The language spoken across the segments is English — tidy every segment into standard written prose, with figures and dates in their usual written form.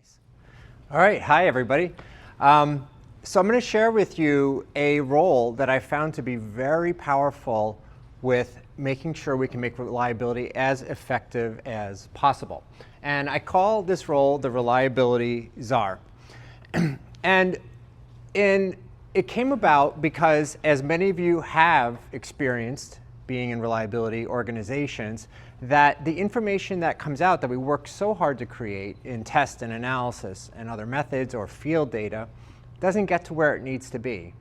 Nice. All right, hi everybody. So I'm going to share with you a role that I found to be very powerful with making sure we can make reliability as effective as possible. And I call this role the Reliability Czar. And it came about because, as many of you have experienced being in reliability organizations, that the information that comes out that we work so hard to create in test and analysis and other methods or field data doesn't get to where it needs to be.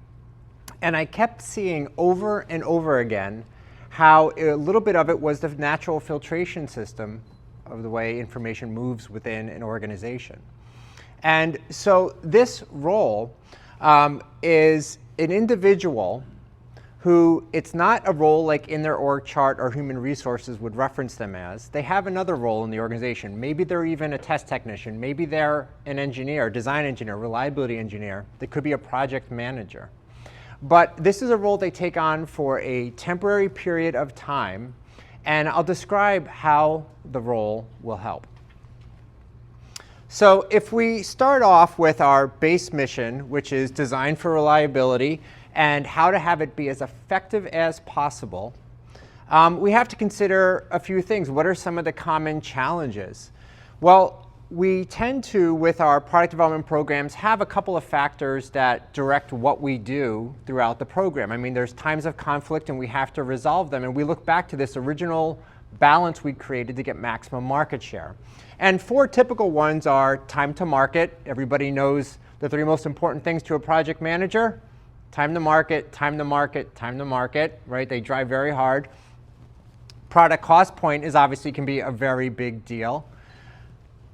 And I kept seeing over and over again how a little bit of it was the natural filtration system of the way information moves within an organization. And so this role is an individual who, it's not a role like in their org chart or human resources would reference them as. They have another role in the organization. Maybe they're even a test technician. Maybe they're an engineer, design engineer, reliability engineer. They could be a project manager. But this is a role they take on for a temporary period of time, and I'll describe how the role will help. So if we start off with our base mission, which is design for reliability, and how to have it be as effective as possible, we have to consider a few things. What are some of the common challenges? Well, we tend to, with our product development programs, have a couple of factors that direct what we do throughout the program. I mean, there's times of conflict and we have to resolve them, and we look back to this original balance we created to get maximum market share. And four typical ones are time to market. Everybody knows the three most important things to a project manager: time to market, time to market, time to market, right? They drive very hard. Product cost point is obviously can be a very big deal.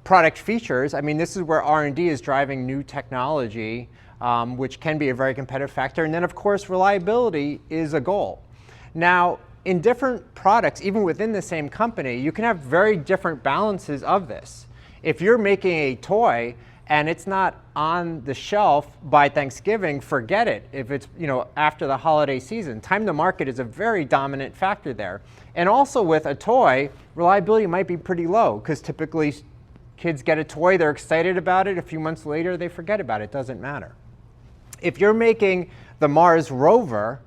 Product features, I mean, this is where R&D is driving new technology, which can be a very competitive factor. And then, of course, reliability is a goal. Now, in different products, even within the same company, you can have very different balances of this. If you're making a toy and it's not on the shelf by Thanksgiving, forget it. If it's after the holiday season, time to market is a very dominant factor there. And also with a toy, reliability might be pretty low, because typically kids get a toy, they're excited about it, a few months later they forget about it, it doesn't matter. If you're making the Mars rover,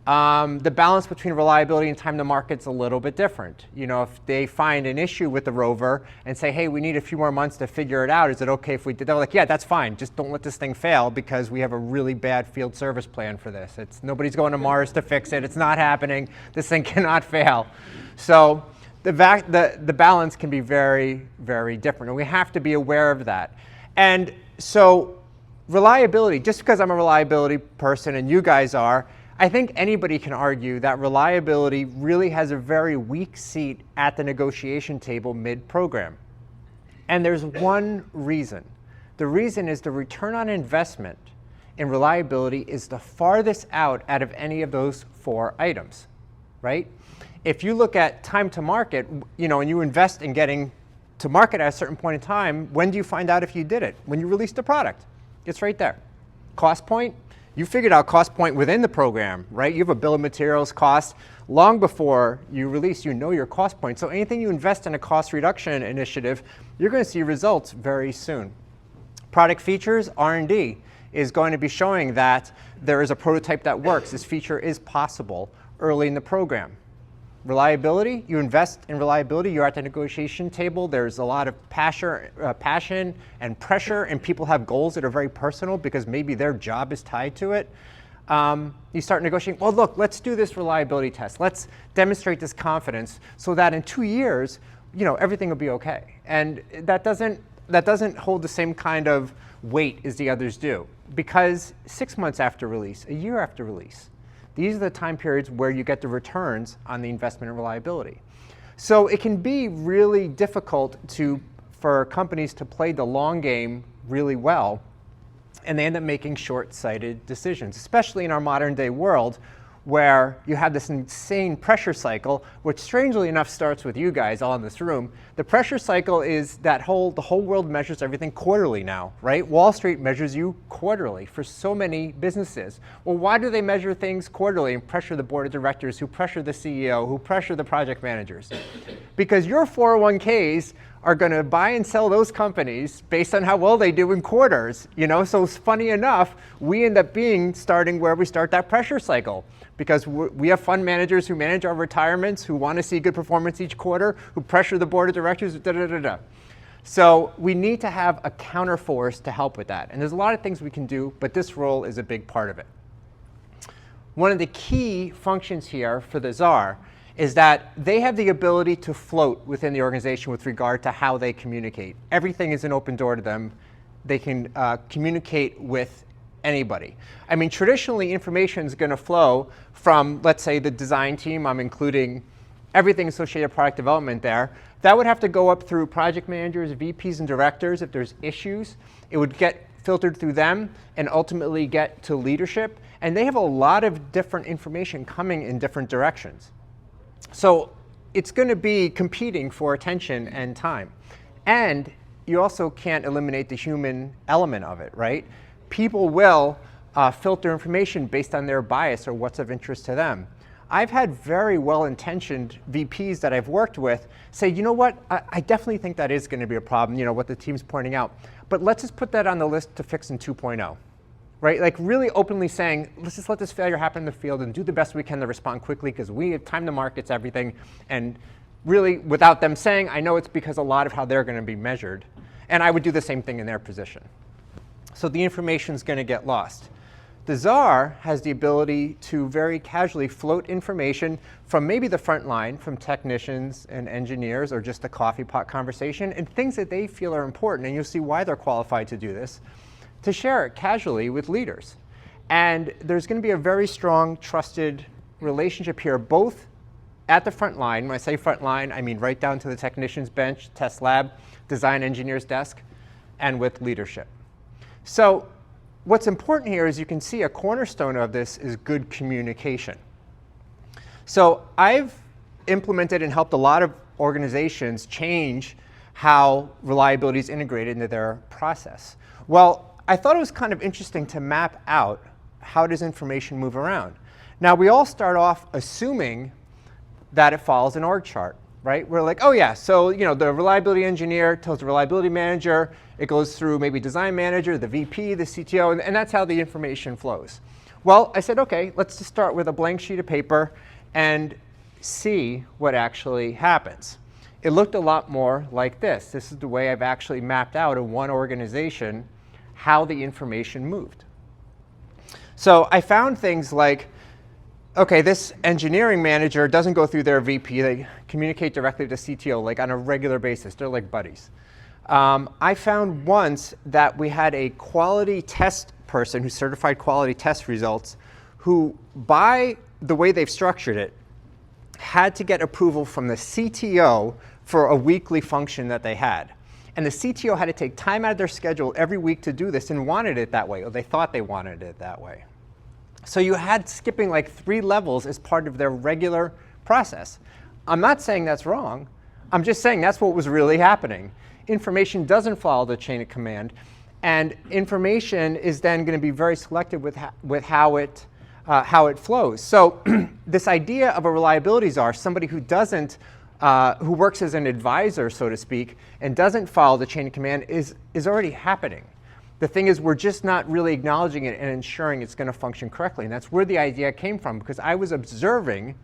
the balance between reliability and time to market's a little bit different. If they find an issue with the rover and say, hey, we need a few more months to figure it out, is it okay if we did that? They're like, yeah, that's fine. Just don't let this thing fail, because we have a really bad field service plan for this. Nobody's going to Mars to fix it. It's not happening. This thing cannot fail. So the balance can be very, very different, and we have to be aware of that. And so reliability, just because I'm a reliability person and you guys are, I think anybody can argue that reliability really has a very weak seat at the negotiation table mid-program. And there's one reason. The reason is the return on investment in reliability is the farthest out of any of those four items, right? If you look at time to market, and you invest in getting to market at a certain point in time, when do you find out if you did it? When you release the product. It's right there. Cost point. You figured out cost point within the program, right? You have a bill of materials cost. Long before you release, you know your cost point. So anything you invest in a cost reduction initiative, you're going to see results very soon. Product features, R&D is going to be showing that there is a prototype that works. This feature is possible early in the program. Reliability, you invest in reliability, you're at the negotiation table, there's a lot of passion and pressure, and people have goals that are very personal because maybe their job is tied to it. You start negotiating, well, look, let's do this reliability test. Let's demonstrate this confidence so that in 2 years, everything will be okay. And that doesn't hold the same kind of weight as the others do, because 6 months after release, a year after release, these are the time periods where you get the returns on the investment in reliability. So it can be really difficult for companies to play the long game really well, and they end up making short-sighted decisions, especially in our modern day world, where you have this insane pressure cycle, which strangely enough starts with you guys all in this room. The pressure cycle is the whole world measures everything quarterly now, right? Wall Street measures you quarterly for so many businesses. Well, why do they measure things quarterly and pressure the board of directors, who pressure the CEO, who pressure the project managers? because your 401ks are going to buy and sell those companies based on how well they do in quarters. So it's funny enough, we end up starting where we start that pressure cycle, because we have fund managers who manage our retirements, who want to see good performance each quarter, who pressure the board of directors, da-da-da-da. So we need to have a counterforce to help with that. And there's a lot of things we can do, but this role is a big part of it. One of the key functions here for the Czar is that they have the ability to float within the organization with regard to how they communicate. Everything is an open door to them. They can communicate with anybody. I mean, traditionally, information is going to flow from, let's say, the design team. I'm including everything associated with product development there. That would have to go up through project managers, VPs, and directors. If there's issues, it would get filtered through them and ultimately get to leadership. And they have a lot of different information coming in different directions. So it's going to be competing for attention and time. And you also can't eliminate the human element of it, right? People will filter information based on their bias or what's of interest to them. I've had very well-intentioned VPs that I've worked with say, you know what, I definitely think that is going to be a problem, what the team's pointing out. But let's just put that on the list to fix in 2.0. Right? Like really openly saying, let's just let this failure happen in the field and do the best we can to respond quickly, because we have time to market's everything. And really, without them saying, I know it's because a lot of how they're going to be measured. And I would do the same thing in their position. So the information is going to get lost. The Czar has the ability to very casually float information from maybe the front line, from technicians and engineers, or just a coffee pot conversation, and things that they feel are important, and you'll see why they're qualified to do this, to share it casually with leaders. And there's going to be a very strong, trusted relationship here, both at the front line. When I say front line, I mean right down to the technician's bench, test lab, design engineer's desk, and with leadership. So what's important here is you can see a cornerstone of this is good communication. So I've implemented and helped a lot of organizations change how reliability is integrated into their process. Well, I thought it was kind of interesting to map out how does information move around. Now, we all start off assuming that it follows an org chart, right? We're like, oh yeah, so the reliability engineer tells the reliability manager, it goes through maybe design manager, the VP, the CTO, and that's how the information flows. Well, I said, okay, let's just start with a blank sheet of paper and see what actually happens. It looked a lot more like this. This is the way I've actually mapped out in one organization how the information moved. So I found things like, okay, this engineering manager doesn't go through their VP. They communicate directly to CTO, like on a regular basis. They're like buddies. I found once that we had a quality test person who certified quality test results, who, by the way they've structured it, had to get approval from the CTO for a weekly function that they had. And the CTO had to take time out of their schedule every week to do this and wanted it that way, or they thought they wanted it that way. So you had skipping like 3 levels as part of their regular process. I'm not saying that's wrong. I'm just saying that's what was really happening. Information doesn't follow the chain of command, and information is then going to be very selective with how it flows. So this idea of a reliability czar, somebody who doesn't who works as an advisor, so to speak, and doesn't follow the chain of command is already happening. The thing is, we're just not really acknowledging it and ensuring it's going to function correctly. And that's where the idea came from, because I was observing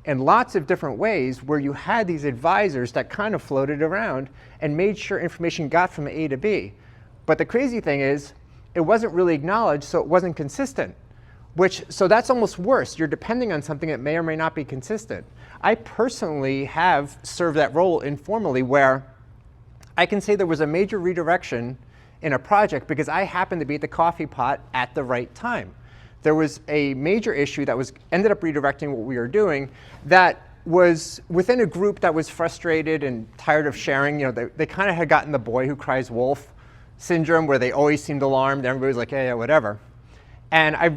in lots of different ways where you had these advisors that kind of floated around and made sure information got from A to B. But the crazy thing is, it wasn't really acknowledged, so it wasn't consistent. So that's almost worse. You're depending on something that may or may not be consistent. I personally have served that role informally, where I can say there was a major redirection in a project because I happened to be at the coffee pot at the right time. There was a major issue that ended up redirecting what we were doing that was within a group that was frustrated and tired of sharing. They kind of had gotten the boy who cries wolf syndrome, where they always seemed alarmed. Everybody's like, yeah, whatever. And I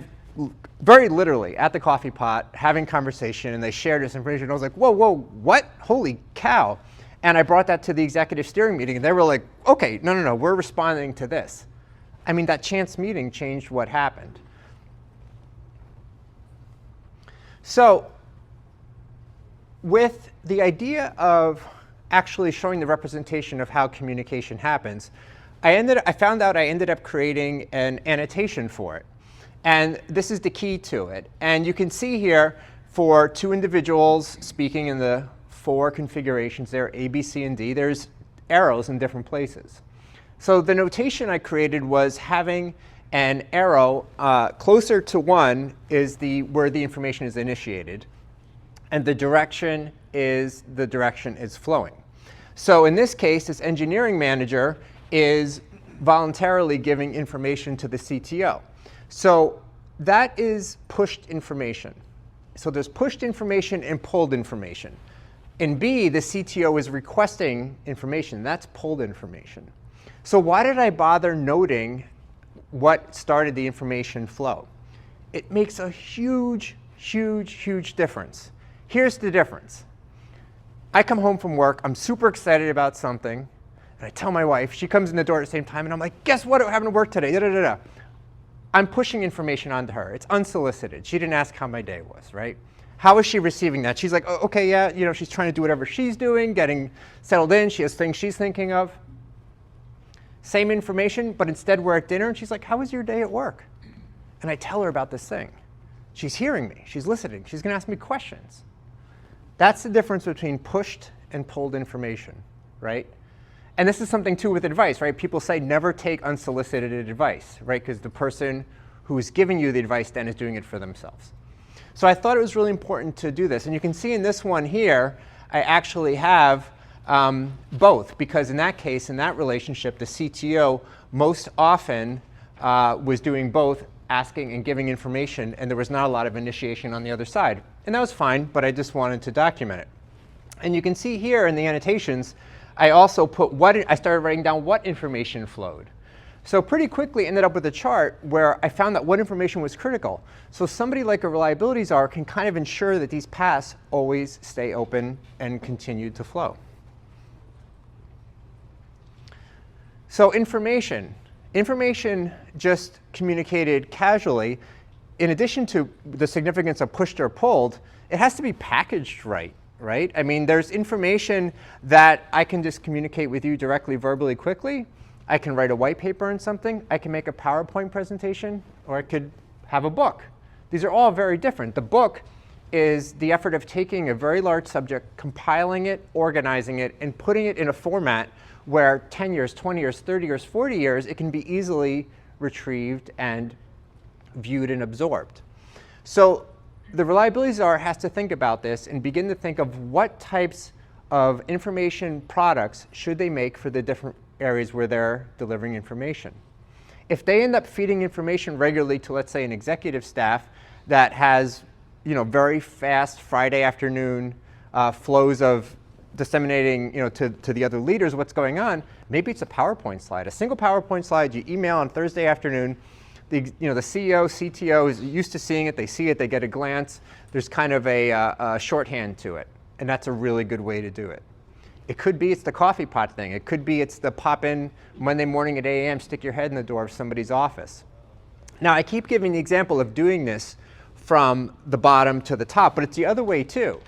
very literally at the coffee pot having conversation, and they shared this information. I was like, whoa, what? Holy cow. And I brought that to the executive steering meeting, and they were like, okay, no, we're responding to this. I mean, that chance meeting changed what happened. So with the idea of actually showing the representation of how communication happens, I found out I ended up creating an annotation for it. And this is the key to it. And you can see here for two individuals speaking in the 4 configurations there, A, B, C, and D, there's arrows in different places. So the notation I created was having an arrow closer to 1 is where the information is initiated, and the direction is flowing. So in this case, this engineering manager is voluntarily giving information to the CTO. So that is pushed information. So there's pushed information and pulled information. In B, the CTO is requesting information. That's pulled information. So why did I bother noting what started the information flow? It makes a huge, huge, huge difference. Here's the difference. I come home from work. I'm super excited about something. And I tell my wife. She comes in the door at the same time. And I'm like, guess what happened to work today? Da, da, da, da. I'm pushing information onto her. It's unsolicited. She didn't ask how my day was, right? How is she receiving that? She's like, oh, OK, yeah, she's trying to do whatever she's doing, getting settled in. She has things she's thinking of. Same information, but instead we're at dinner, and she's like, how was your day at work? And I tell her about this thing. She's hearing me. She's listening. She's going to ask me questions. That's the difference between pushed and pulled information, right? And this is something, too, with advice, right? People say never take unsolicited advice, right? Because the person who is giving you the advice then is doing it for themselves. So I thought it was really important to do this. And you can see in this one here, I actually have both, because in that case, in that relationship, the CTO most often was doing both, asking and giving information, and there was not a lot of initiation on the other side. And that was fine, but I just wanted to document it. And you can see here in the annotations, I also put I started writing down what information flowed. So pretty quickly ended up with a chart where I found that what information was critical. So somebody like a reliability czar can kind of ensure that these paths always stay open and continue to flow. So information just communicated casually. In addition to the significance of pushed or pulled, it has to be packaged right? I mean, there's information that I can just communicate with you directly, verbally, quickly. I can write a white paper on something. I can make a PowerPoint presentation, or I could have a book. These are all very different. The book is the effort of taking a very large subject, compiling it, organizing it, and putting it in a format where 10 years, 20 years, 30 years, 40 years, it can be easily retrieved and viewed and absorbed. So the reliability czar has to think about this and begin to think of what types of information products should they make for the different areas where they're delivering information. If they end up feeding information regularly to, let's say, an executive staff that has very fast Friday afternoon flows of disseminating to the other leaders what's going on, maybe it's a PowerPoint slide. A single PowerPoint slide you email on Thursday afternoon. The CEO, CTO is used to seeing it. They see it. They get a glance. There's kind of a shorthand to it. And that's a really good way to do it. It could be it's the coffee pot thing. It could be it's the pop in Monday morning at 8 a.m., stick your head in the door of somebody's office. Now, I keep giving the example of doing this from the bottom to the top, but it's the other way, too.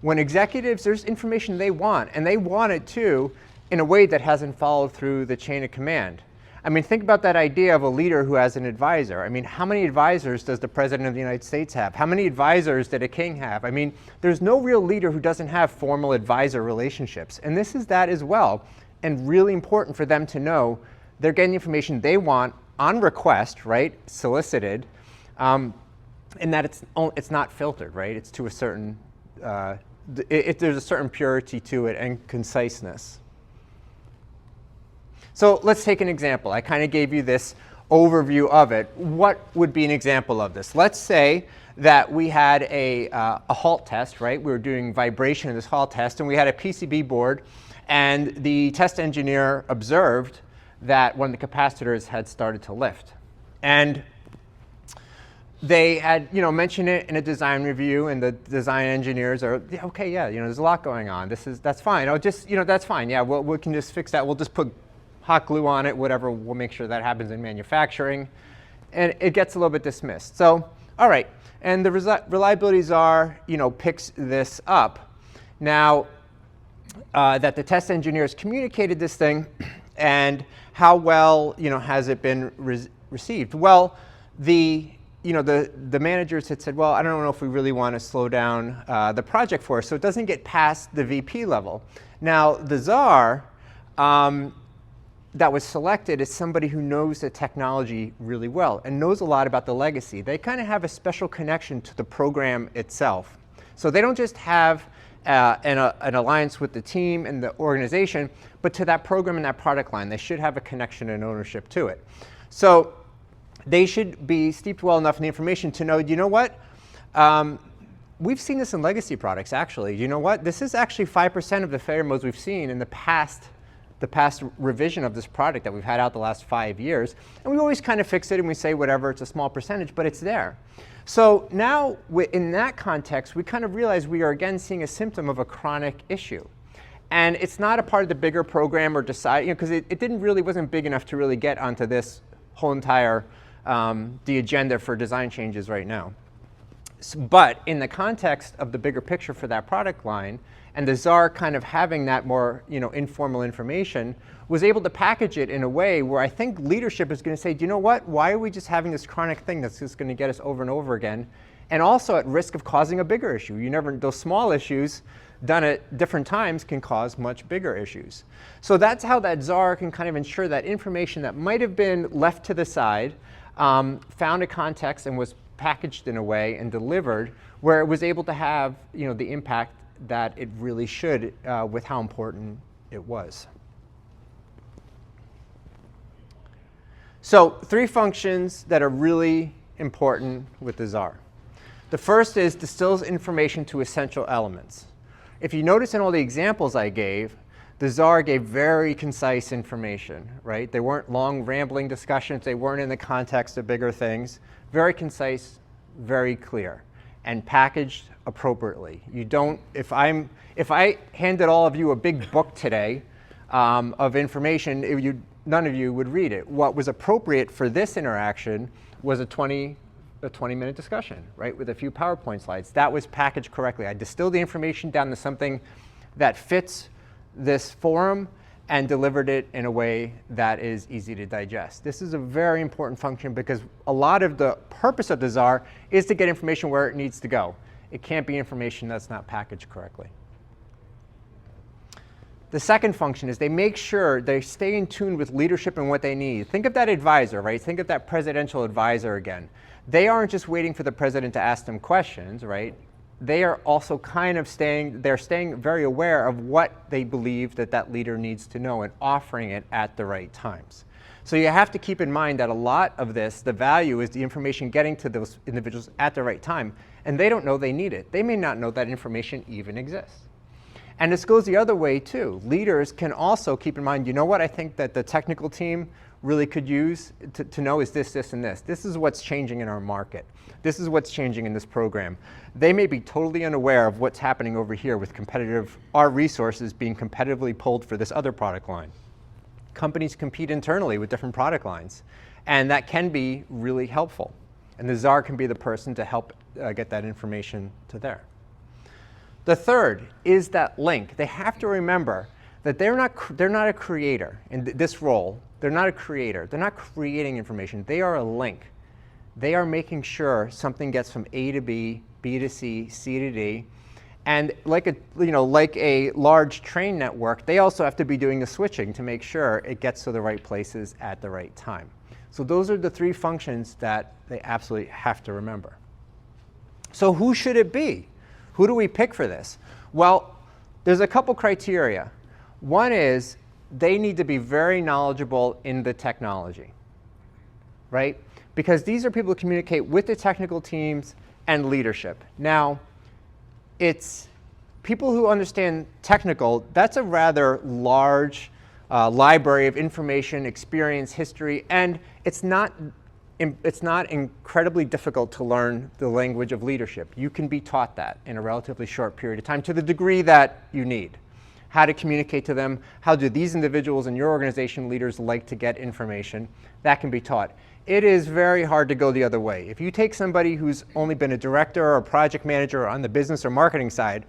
When executives, there's information they want, and they want it, too, in a way that hasn't followed through the chain of command. I mean, think about that idea of a leader who has an advisor. I mean, how many advisors does the President of the United States have? How many advisors did a king have? I mean, there's no real leader who doesn't have formal advisor relationships. And this is that as well, and really important for them to know they're getting the information they want on request, right, solicited, and that it's not filtered, right? It's to a certain, there's a certain purity to it and conciseness. So let's take an example. I kind of gave you this overview of it. What would be an example of this? Let's say that we had a halt test, right? We were doing vibration in this halt test, and we had a PCB board, and the test engineer observed that one of the capacitors had started to lift. And they had mentioned it in a design review, and the design engineers are, OK, yeah, there's a lot going on. That's fine. Oh, just, that's fine. Yeah, we can just fix that. We'll just put hot glue on it, whatever. We'll make sure that happens in manufacturing. And it gets a little bit dismissed. So, all right. And the reliability czar, picks this up. Now, that the test engineers communicated this thing, and how well, has it been received? Well, the managers had said, well, I don't know if we really want to slow down the project for us, so it doesn't get past the VP level. Now, the Czar that was selected is somebody who knows the technology really well and knows a lot about the legacy. They kind of have a special connection to the program itself. So they don't just have an alliance with the team and the organization, but to that program and that product line. They should have a connection and ownership to it. So they should be steeped well enough in the information to know, you know what? We've seen this in legacy products, actually. You know what? This is actually 5% of the failure modes we've seen in the past revision of this product that we've had out the last 5 years. And we always kind of fix it and we say, whatever, it's a small percentage, but it's there. So now, in that context, we kind of realize we are again seeing a symptom of a chronic issue. And it's not a part of the bigger program or decide, because it wasn't big enough to really get onto this whole entire, the agenda for design changes right now. But in the context of the bigger picture for that product line, and the Czar kind of having that more informal information, was able to package it in a way where I think leadership is going to say, do you know what? Why are we just having this chronic thing that's just going to get us over and over again? And also at risk of causing a bigger issue. Those small issues done at different times can cause much bigger issues. So that's how that Czar can kind of ensure that information that might have been left to the side found a context and was packaged in a way and delivered where it was able to have the impact that it really should with how important it was. So 3 functions that are really important with the Czar. The first is distills information to essential elements. If you notice in all the examples I gave, the Czar gave very concise information, right? They weren't long rambling discussions. They weren't in the context of bigger things. Very concise, very clear, and packaged appropriately. You don't, if I handed all of you a big book today of information, none of you would read it. What was appropriate for this interaction was a 20-minute discussion, right, with a few PowerPoint slides. That was packaged correctly. I distilled the information down to something that fits this forum and delivered it in a way that is easy to digest. This is a very important function because a lot of the purpose of the Czar is to get information where it needs to go. It can't be information that's not packaged correctly. The second function is they make sure they stay in tune with leadership and what they need. Think of that advisor, right? Think of that presidential advisor again. They aren't just waiting for the president to ask them questions, right? They are also kind of staying very aware of what they believe that leader needs to know and offering it at the right times. So you have to keep in mind that a lot of this, the value is the information getting to those individuals at the right time. And they don't know they need it. They may not know that information even exists. And this goes the other way too. Leaders can also keep in mind, you know what I think that the technical team really could use to know is this, this, and this. This is what's changing in our market. This is what's changing in this program. They may be totally unaware of what's happening over here with our resources being competitively pulled for this other product line. Companies compete internally with different product lines. And that can be really helpful. And the Czar can be the person to help get that information to there. The third is that link. They have to remember that they're not a creator in this role. They're not a creator. They're not creating information. They are a link. They are making sure something gets from A to B, B to C, C to D. And like a large train network, they also have to be doing the switching to make sure it gets to the right places at the right time. So those are the 3 functions that they absolutely have to remember. So who should it be? Who do we pick for this? Well, there's a couple criteria. One is they need to be very knowledgeable in the technology, right? Because these are people who communicate with the technical teams and leadership. Now, it's people who understand technical. That's a rather large library of information, experience, history, and it's not incredibly difficult to learn the language of leadership. You can be taught that in a relatively short period of time to the degree that you need. How to communicate to them, how do these individuals and your organization leaders like to get information, that can be taught. It is very hard to go the other way. If you take somebody who's only been a director or a project manager on the business or marketing side,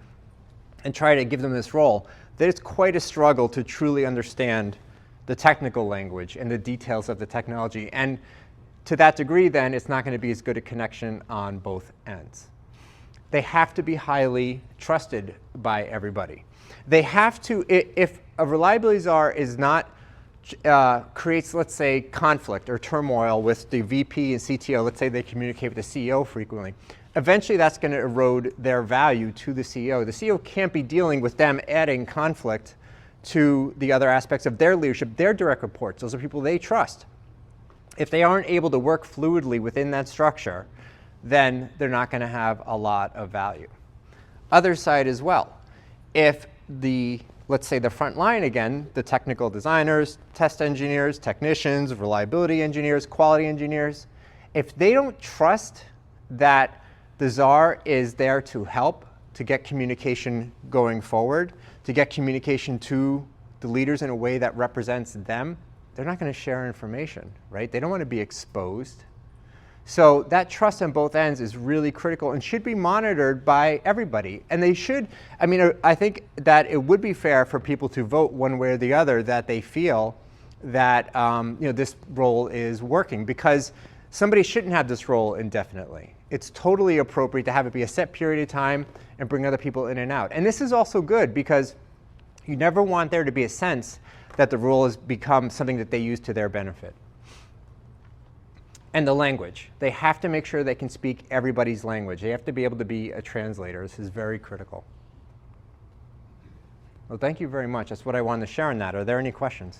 and try to give them this role, that it's quite a struggle to truly understand the technical language and the details of the technology. And to that degree, then, it's not going to be as good a connection on both ends. They have to be highly trusted by everybody. They have to, if a reliability czar is not, creates, let's say, conflict or turmoil with the VP and CTO, let's say they communicate with the CEO frequently, eventually that's going to erode their value to the CEO. The CEO can't be dealing with them adding conflict to the other aspects of their leadership, their direct reports. Those are people they trust. If they aren't able to work fluidly within that structure, then they're not going to have a lot of value. Other side as well. If the, let's say the front line again, the technical designers, test engineers, technicians, reliability engineers, quality engineers, if they don't trust that the czar is there to help, to get communication going forward, to get communication to the leaders in a way that represents them, they're not going to share information, right? They don't want to be exposed. So that trust on both ends is really critical and should be monitored by everybody. And they should, I mean, I think that it would be fair for people to vote one way or the other that they feel that this role is working, because somebody shouldn't have this role indefinitely. It's totally appropriate to have it be a set period of time and bring other people in and out. And this is also good because you never want there to be a sense that the role has become something that they use to their benefit. And the language. They have to make sure they can speak everybody's language. They have to be able to be a translator. This is very critical. Well, thank you very much. That's what I wanted to share on that. Are there any questions?